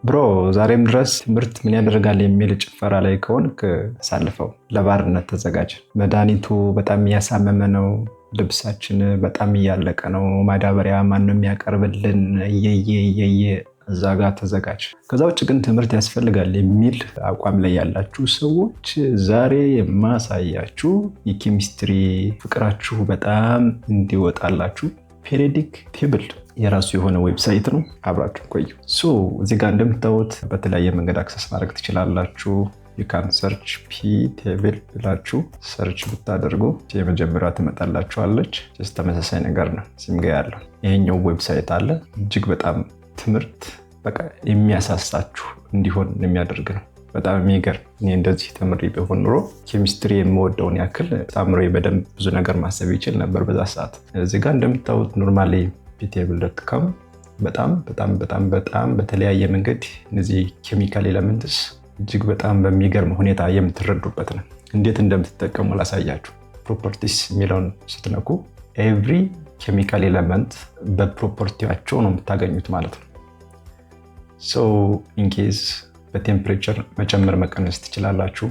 ብሮ ዛሬም ድረስ ትምህርት ምን ያደርጋል የሚል ጭፈራ ላይ ከሆንክ ሳልፈው፣ ለባርነት ተዘጋጅ። መድኃኒቱ በጣም እያሳመመ ነው። ልብሳችን በጣም እያለቀ ነው። ማዳበሪያ ማነው የሚያቀርብልን? እየየ እዛ ጋር ተዘጋጅ። ከዛ ውጭ ግን ትምህርት ያስፈልጋል የሚል አቋም ላይ ያላችሁ ሰዎች ዛሬ የማሳያችሁ የኬሚስትሪ ፍቅራችሁ በጣም እንዲወጣላችሁ ፔሪዮዲክ ቴብል የራሱ የሆነ ዌብሳይት ነው። አብራችሁ ቆዩ። እዚህ ጋር እንደምታዩት በተለያየ መንገድ አክሰስ ማድረግ ትችላላችሁ። ዩካን ሰርች ፒ ቴብል ብላችሁ ሰርች ብታደርጉ የመጀመሪያ ትመጣላችኋለች። ተመሳሳይ ነገር ነው እዚህም ጋ ያለው። ይሄኛው ዌብሳይት አለ። እጅግ በጣም ትምህርት በቃ የሚያሳሳችሁ እንዲሆን የሚያደርግ ነው። በጣም የሚገርም። እኔ እንደዚህ ተምሬ ቢሆን ኑሮ ኬሚስትሪ የምወደውን ያክል ተምሬ በደንብ ብዙ ነገር ማሰብ ይችል ነበር በዛ ሰዓት። እዚህ ጋር እንደምታዩት ኖርማሊ ፒቴብል.com በጣም በተለያየ መንገድ እነዚህ ኬሚካል ኤለመንትስ እጅግ በጣም በሚገርም ሁኔታ የምትረዱበት ነው። እንዴት እንደምትጠቀሙ ላሳያችሁ። ፕሮፐርቲስ የሚለውን ስትነኩ ኤቭሪ ኬሚካል ኤለመንት በፕሮፐርቲያቸው ነው የምታገኙት ማለት ነው። ኢንኬዝ በቴምፕሬቸር መጨመር መቀነስ ትችላላችሁ።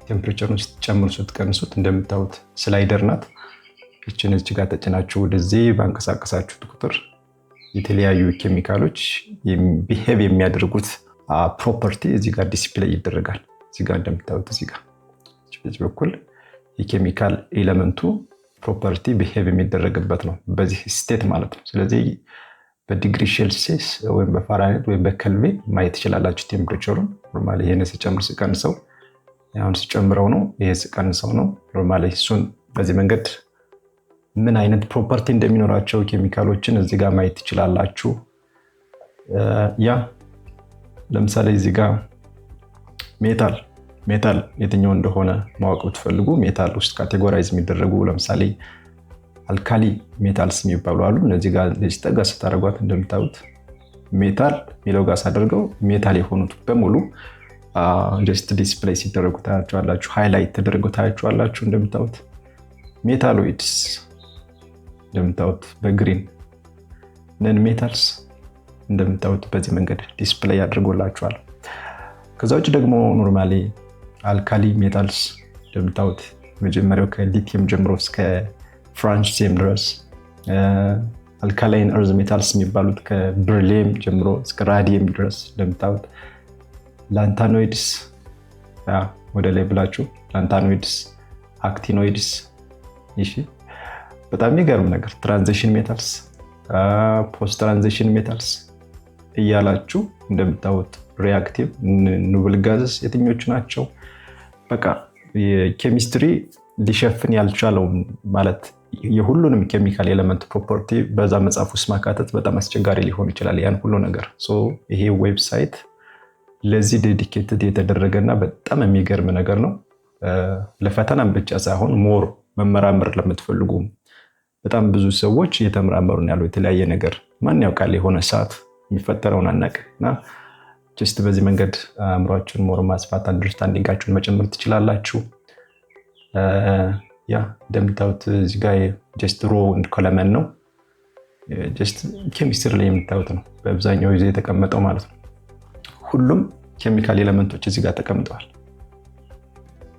ቴምፕሬቸሩን ስትጨምሩ ስትቀንሱት እንደምታዩት ስላይደር ናት። ይችን እዚህ ጋር ተጭናችሁ ወደዚህ ባንቀሳቀሳችሁት ቁጥር የተለያዩ ኬሚካሎች ቢሄቭ የሚያደርጉት ፕሮፐርቲ እዚህ ጋር ዲስፕሌይ ይደረጋል። እዚህ ጋር እንደምታዩት እዚህ ጋር በዚህ በኩል የኬሚካል ኤለመንቱ ፕሮፐርቲ ቢሄቭ የሚደረግበት ነው፣ በዚህ ስቴት ማለት ነው። ስለዚህ በዲግሪ ሴልሲየስ ወይም በፋራናይት ወይም በኬልቪን ማየት ትችላላችሁ ቴምፕሬቸሩን። ኖርማሊ ይሄን ስጨምር ስቀንሰው፣ አሁን ስጨምረው ነው፣ ይሄ ስቀንሰው ነው። ኖርማሊ እሱን በዚህ መንገድ ምን አይነት ፕሮፐርቲ እንደሚኖራቸው ኬሚካሎችን እዚህ ጋር ማየት ትችላላችሁ። ለምሳሌ እዚህ ጋር ሜታል የትኛው እንደሆነ ማወቅ ብትፈልጉ ሜታል ውስጥ ካቴጎራይዝ የሚደረጉ ለምሳሌ አልካሊ ሜታልስ የሚባሉ አሉ። እነዚህ ጋር ጠጋ ስታደርጓት እንደምታዩት ሜታል የሚለው ጋር ሳደርገው ሜታል የሆኑት በሙሉ ጀስት ዲስፕሌይ ሲደረጉ ታያቸዋላችሁ። ሃይላይት ተደርገው ታያቸዋላችሁ። እንደምታዩት ሜታሎይድስ እንደምታዩት በግሪን፣ ነን ሜታልስ እንደምታዩት በዚህ መንገድ ዲስፕሌይ አድርጎላችኋል። ከዛ ውጭ ደግሞ ኖርማሊ አልካሊ ሜታልስ እንደምታዩት መጀመሪያው ከሊቲየም ጀምሮ እስከ ፍራንሲየም ድረስ፣ አልካላይን እርዝ ሜታልስ የሚባሉት ከብሪሊየም ጀምሮ እስከ ራዲየም ድረስ እንደምታዩት፣ ላንታኖይድስ ወደ ላይ ብላችሁ ላንታኖይድስ፣ አክቲኖይድስ። እሺ በጣም የሚገርም ነገር ትራንዚሽን ሜታልስ፣ ፖስት ትራንዚሽን ሜታልስ እያላችሁ እንደምታዩት ሪአክቲቭ ኖብል ጋዝስ የትኞቹ ናቸው? በቃ የኬሚስትሪ ሊሸፍን ያልቻለው ማለት የሁሉንም ኬሚካል ኤለመንት ፕሮፐርቲ በዛ መጽሐፍ ውስጥ ማካተት በጣም አስቸጋሪ ሊሆን ይችላል። ያን ሁሉ ነገር ይሄ ዌብሳይት ለዚህ ዴዲኬትድ የተደረገና በጣም የሚገርም ነገር ነው። ለፈተናም ብቻ ሳይሆን ሞር መመራመር ለምትፈልጉ በጣም ብዙ ሰዎች እየተመራመሩ ያለው የተለያየ ነገር ማን ያውቃል፣ የሆነ ሰዓት የሚፈጠረውን አናውቅም እና ጀስት በዚህ መንገድ አእምሯችሁን ሞር ማስፋት አንደርስታንዲንጋችሁን መጨመር ትችላላችሁ። እንደምታዩት እዚህ ጋር ጀስት ሮ እንድ ኮለመን ነው። ጀስት ኬሚስትሪ ላይ የምታዩት ነው በአብዛኛው ጊዜ የተቀመጠው ማለት ነው። ሁሉም ኬሚካል ኤለመንቶች እዚህ ጋር ተቀምጠዋል።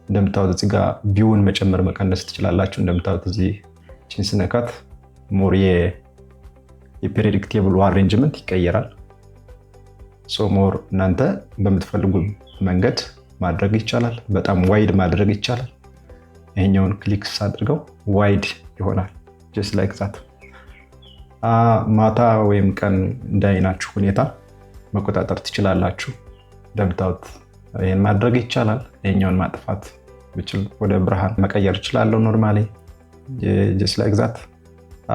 እንደምታዩት እዚህ ጋር ቪውን መጨመር መቀነስ ትችላላችሁ። እንደምታዩት እዚህ ስነካት ሞር የፔሪዮዲክ ቴብሉ አሬንጅመንት ይቀየራል። ሞር እናንተ በምትፈልጉ መንገድ ማድረግ ይቻላል። በጣም ዋይድ ማድረግ ይቻላል። ይሄኛውን ክሊክ ሳድርገው ዋይድ ይሆናል። ጀስት ላይክ ዛት። ማታ ወይም ቀን እንዳይናችሁ ሁኔታ መቆጣጠር ትችላላችሁ። እንደምታዩት ይሄን ማድረግ ይቻላል። ይሄኛውን ማጥፋት ብችል ወደ ብርሃን መቀየር እችላለሁ ኖርማሊ። ጀስት ላይክ ዛት።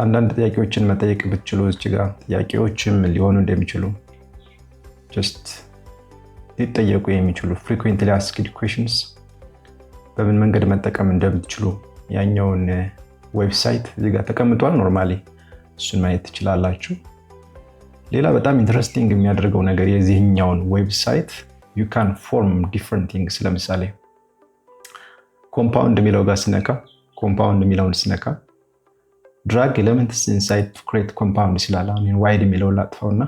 አንዳንድ ጥያቄዎችን መጠየቅ ብትችሉ እዚህ ጋር ጥያቄዎችም ሊሆኑ እንደሚችሉ ጀስት ሊጠየቁ የሚችሉ ፍሪኩዌንትሊ አስክድ ኩዌሽንስ በምን መንገድ መጠቀም እንደምትችሉ ያኛውን ዌብሳይት እዚህ ጋር ተቀምጧል። ኖርማሊ እሱን ማየት ትችላላችሁ። ሌላ በጣም ኢንትረስቲንግ የሚያደርገው ነገር የዚህኛውን ዌብሳይት you can form different things። ለምሳሌ ኮምፓውንድ የሚለው ጋር ስነካ ኮምፓውንድ የሚለውን ስነካ ድራግ ኤሌመንትስ ኢንሳይድ ቱ ክሬት ኮምፓውንድ ስላለ አሁን ዋይድ የሚለውን ላጥፋውና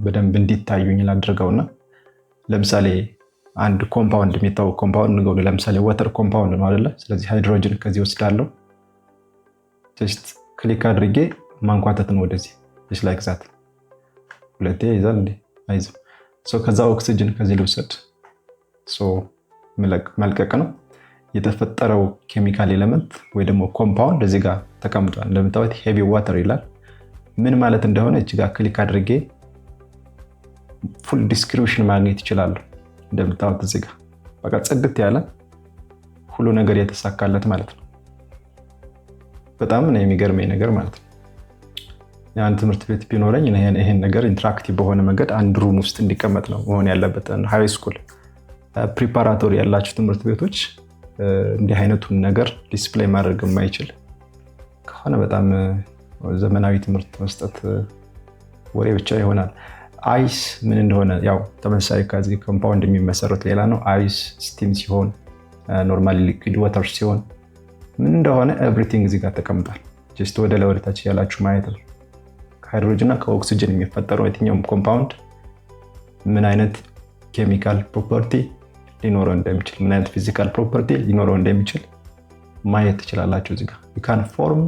በደንብ እንዲታዩኝ ላድርገውና ለምሳሌ አንድ ኮምፓውንድ የሚታወቅ ኮምፓውንድ ነው። ለምሳሌ ወተር ኮምፓውንድ ነው አይደለ? ስለዚህ ሃይድሮጅን ከዚህ ወስዳለሁ። ጀስት ክሊክ አድርጌ ማንኳተት ነው ወደዚህ ጀስት ላይክ ዛት። ሁለቴ ይዛል እንዴ? አይዝም። ከዛ ኦክሲጅን ከዚህ ልውሰድ። መልቀቅ ነው። የተፈጠረው ኬሚካል ኤሌመንት ወይ ደግሞ ኮምፓውንድ እዚህ ጋር ተቀምጧል። እንደምታዩት ሄቪ ዋተር ይላል። ምን ማለት እንደሆነ እዚህ ጋር ክሊክ አድርጌ ፉል ዲስክሪፕሽን ማግኘት ይችላሉ። እንደምታዩት እዚህ ጋር በቃ ጽድት ያለ ሁሉ ነገር የተሳካለት ማለት ነው። በጣም ነው የሚገርመኝ ነገር ማለት ነው። ያን ትምህርት ቤት ቢኖረኝ ይሄን ነገር ኢንተራክቲቭ በሆነ መንገድ አንድ ሩም ውስጥ እንዲቀመጥ ነው መሆን ያለበት። ሃይ ስኩል ፕሪፓራቶሪ ያላችሁ ትምህርት ቤቶች እንዲህ አይነቱን ነገር ዲስፕሌይ ማድረግ የማይችል ከሆነ በጣም ዘመናዊ ትምህርት መስጠት ወሬ ብቻ ይሆናል። አይስ ምን እንደሆነ ያው ተመሳሳይ ከዚህ ኮምፓውንድ የሚመሰረት ሌላ ነው። አይስ ስቲም ሲሆን ኖርማሊ ሊኩዊድ ዋተር ሲሆን ምን እንደሆነ ኤቭሪቲንግ እዚህ ጋር ተቀምጧል። ጀስት ወደ ላይ ወደታች ያላችሁ ማየት ነው። ከሃይድሮጅን እና ከኦክሲጅን የሚፈጠረው የትኛውም ኮምፓውንድ ምን አይነት ኬሚካል ፕሮፐርቲ ሊኖረው እንደሚችል፣ ምን አይነት ፊዚካል ፕሮፐርቲ ሊኖረው እንደሚችል ማየት ትችላላችሁ። እዚህ ጋር you can form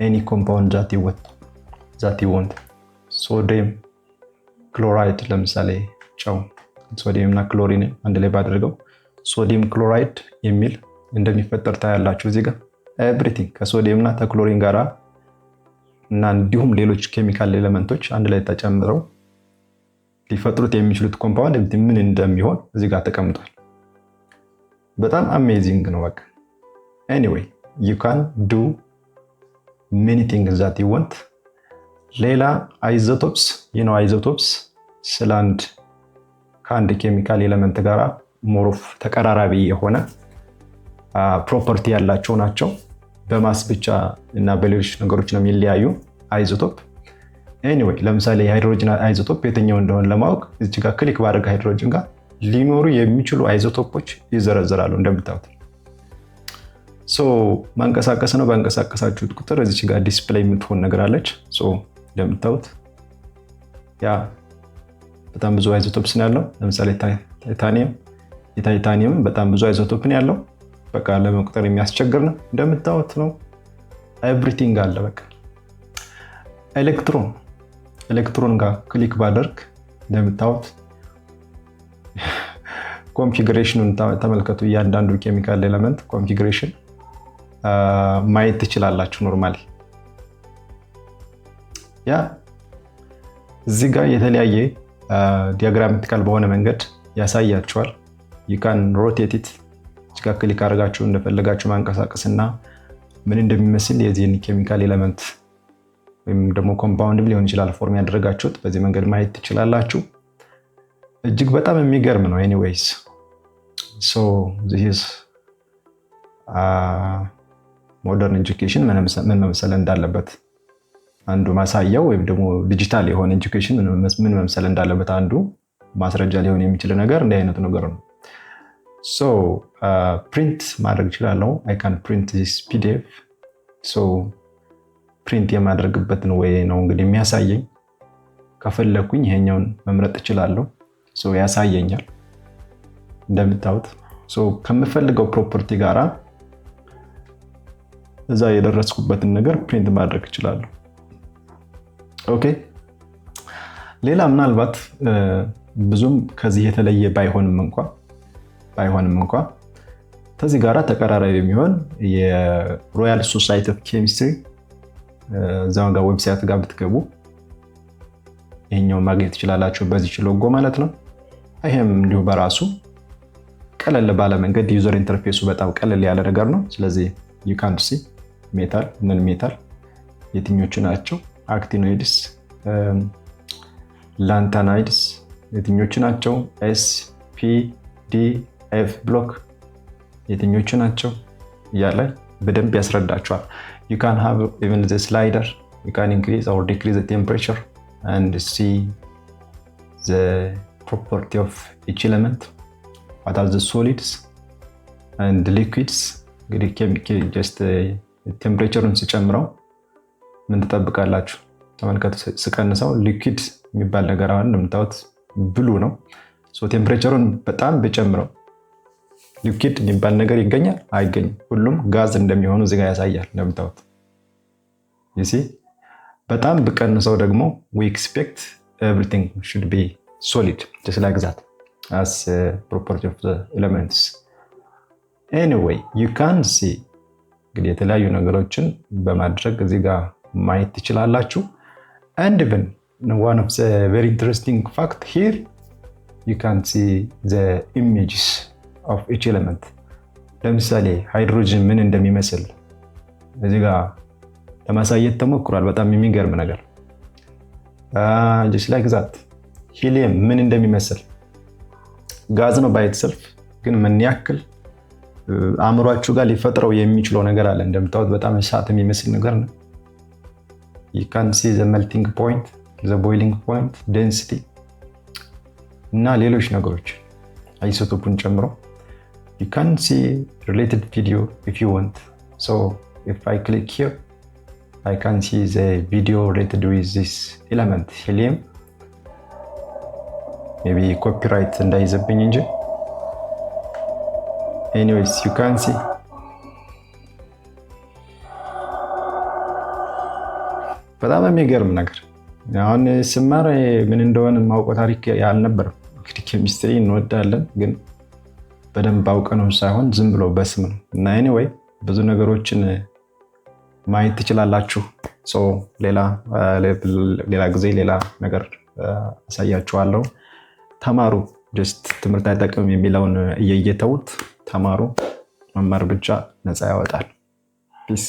any compound that you want ሶዲየም ክሎራይድ ለምሳሌ ጨው ሶዲየም እና ክሎሪን አንድ ላይ ባደረገው ሶዲየም ክሎራይድ የሚል እንደሚፈጠር ታያላችሁ። እዚህ ጋር ኤቭሪቲንግ ከሶዲየም እና ከክሎሪን ጋራ እና እንዲሁም ሌሎች ኬሚካል ኤሌመንቶች አንድ ላይ ተጨምረው ሊፈጥሩት የሚችሉት ኮምፓውንድ ምን እንደሚሆን እዚህ ጋር ተቀምጧል። በጣም አሜዚንግ ነው። በቃ anyway you can do many things that you want። ሌላ አይዞቶፕስ አይዞቶፕስ ስላንድ ከአንድ ኬሚካል ኤሌመንት ጋራ ሞሮፍ ተቀራራቢ የሆነ ፕሮፐርቲ ያላቸው ናቸው። በማስ ብቻ እና በሌሎች ነገሮች ነው የሚለያዩ አይዞቶፕ። ኤኒዌይ ለምሳሌ የሃይድሮጅን አይዞቶፕ የትኛው እንደሆነ ለማወቅ እዚህ ጋር ክሊክ ባደረግ ሃይድሮጅን ጋር ሊኖሩ የሚችሉ አይዞቶፖች ይዘረዘራሉ። እንደምታዩት ማንቀሳቀስ ነው። ባንቀሳቀሳችሁት ቁጥር እዚህ ጋር ዲስፕሌይ የምትሆን ነገር አለች። እንደምታዩት ያ በጣም ብዙ አይዞቶፕስ ነው ያለው። ለምሳሌ ታይታኒየም በጣም ብዙ አይዞቶፕ ነው ያለው። በቃ ለመቁጠር የሚያስቸግር ነው። እንደምታዩት ነው ኤቭሪቲንግ አለ። በቃ ኤሌክትሮን ጋር ክሊክ ባደርግ እንደምታዩት ኮንፊግሬሽኑን ተመልከቱ። እያንዳንዱ ኬሚካል ኤሌመንት ኮንፊግሬሽን ማየት ትችላላችሁ። ኖርማሊ ያ እዚህ ጋር የተለያየ ዲያግራማቲካል በሆነ መንገድ ያሳያችኋል። you can rotate it እዚህ ጋር ክሊክ አድርጋችሁ እንደፈለጋችሁ ማንቀሳቀስና ምን እንደሚመስል የዚህን ኬሚካል ኤሌመንት ወይም ደግሞ ኮምፓውንድ ሊሆን ይችላል ፎርም ያደረጋችሁት በዚህ መንገድ ማየት ትችላላችሁ። እጅግ በጣም የሚገርም ነው። ኤኒዌይስ this is ሞደርን ኤጁኬሽን ምን መምሰል እንዳለበት አንዱ ማሳያው ወይም ደግሞ ዲጂታል የሆነ ኤጁኬሽን ምን መምሰል እንዳለበት አንዱ ማስረጃ ሊሆን የሚችል ነገር እንዲህ አይነቱ ነገር ነው። ፕሪንት ማድረግ እችላለሁ። I can print this PDF። ፕሪንት የማድረግበትን ወይ ነው እንግዲህ የሚያሳየኝ። ከፈለኩኝ ይሄኛውን መምረጥ እችላለሁ። ያሳየኛል እንደምታዩት። ከምፈልገው ፕሮፐርቲ ጋራ እዛ የደረስኩበትን ነገር ፕሪንት ማድረግ እችላለሁ። ኦኬ ሌላ ምናልባት ብዙም ከዚህ የተለየ ባይሆንም እንኳ ከዚህ ጋራ ተቀራራቢ የሚሆን የሮያል ሶሳይቲ ኦፍ ኬሚስትሪ እዛው ጋር ዌብሳይት ጋር ብትገቡ ይሄኛው ማግኘት ትችላላችሁ በዚህ ሎጎ ማለት ነው። ይሄም እንዲሁ በራሱ ቀለል ባለ መንገድ ዩዘር ኢንተርፌሱ በጣም ቀለል ያለ ነገር ነው። ስለዚህ you can see ሜታል ነን ሜታል የትኞቹ ናቸው፣ አክቲኖይድስ ላንታናይድስ የትኞቹ ናቸው፣ ኤስ ፒ ዲ ኤፍ ብሎክ የትኞቹ ናቸው እያለ በደንብ ያስረዳቸዋል። you can have even the slider, you can increase or decrease the temperature and see the property of each element, what are the solids and liquids። እንግዲህ just ቴምፕሬቸሩን ሲጨምረው ምን ትጠብቃላችሁ? ተመልከቱ። ስቀንሰው ሊኩዊድ የሚባል ነገር አሁን እንደምታዩት ብሉ ነው። ቴምፕሬቸሩን በጣም ብጨምረው ሊኩዊድ የሚባል ነገር ይገኛል? አይገኝም። ሁሉም ጋዝ እንደሚሆኑ እዚህ ጋር ያሳያል እንደምታዩት። በጣም ብቀንሰው ደግሞ we expect everything should be solid just like that as property of the elements. Anyway, you can see እንግዲህ የተለያዩ ነገሮችን በማድረግ እዚህ ጋር ማየት ትችላላችሁ። And even one of the very interesting fact here, you can see the images of each element. ለምሳሌ ሃይድሮጅን ምን እንደሚመስል እዚህ ጋር ለማሳየት ተሞክሯል። በጣም የሚገርም ነገር just like that። ሂሊየም ምን እንደሚመስል ጋዝ ነው ባይ ኢትሰልፍ፣ ግን ምን ያክል አእምሯችሁ ጋር ሊፈጥረው የሚችለው ነገር አለ። እንደምታዩት በጣም እሳት የሚመስል ነገር ነው። you can see the melting point, the boiling point, density እና ሌሎች ነገሮች አይሶቶፑን ጨምሮ you can see related video if you want. So if I click here, I can see the video related with this element helium. Maybe copyright እንዳይዘብኝ እንጂ anyways you can see በጣም የሚገርም ነገር። አሁን ስማር ምን እንደሆነ ማውቀው ታሪክ ያልነበረም። እንግዲህ ኬሚስትሪ እንወዳለን ግን በደንብ አውቀነው ሳይሆን ዝም ብሎ በስም ነው። እና anyway ብዙ ነገሮችን ማየት ትችላላችሁ። ሌላ ጊዜ ሌላ ነገር አሳያችኋለሁ። ተማሩ። ጀስት ትምህርት አይጠቅም የሚለውን እየተውት ተማሩ። መማር ብቻ ነፃ ያወጣል። ፒስ